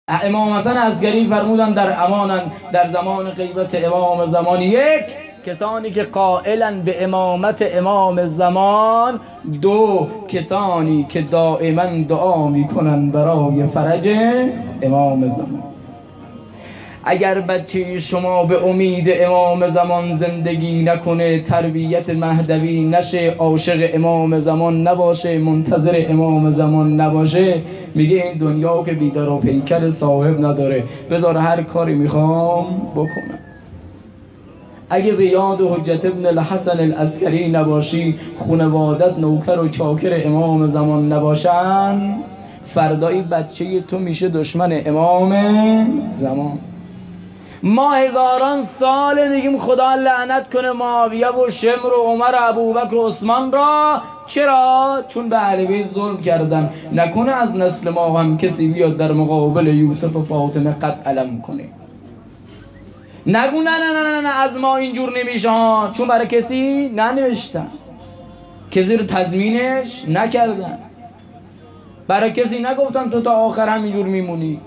امام حسن عسکری فرمودن در زمان غیبت امام زمان، یک کسانی که قائلن به امامت امام زمان، دو کسانی که دائما دعا میکنن برای فرج امام زمان. اگر بچه شما به امید امام زمان زندگی نکنه، تربیت مهدوی نشه، عاشق امام زمان نباشه، منتظر امام زمان نباشه، میگه این دنیا که بیدار و پیکر صاحب نداره، بذار هر کاری میخوام بکنم. اگه به یاد حجت ابن الحسن العسکری نباشی، خانوادت نوکر و چاکر امام زمان نباشن، فردایی بچه تو میشه دشمن امام زمان. ما هزاران سال میگیم خدا لعنت کنه معاویه و شمر و عمر و ابوبکر و عثمان را. چرا؟ چون به اهل بیت ظلم کردن. نکنه از نسل ما هم کسی بیاد در مقابل یوسف و فاطمه قد علم کنه. نگو نه نه نه نه از ما اینجور نمیشه ها، چون برای کسی ننوشتن، کسی رو تضمینش نکردن، برای کسی نگفتن تو تا آخر همینجور میمونی.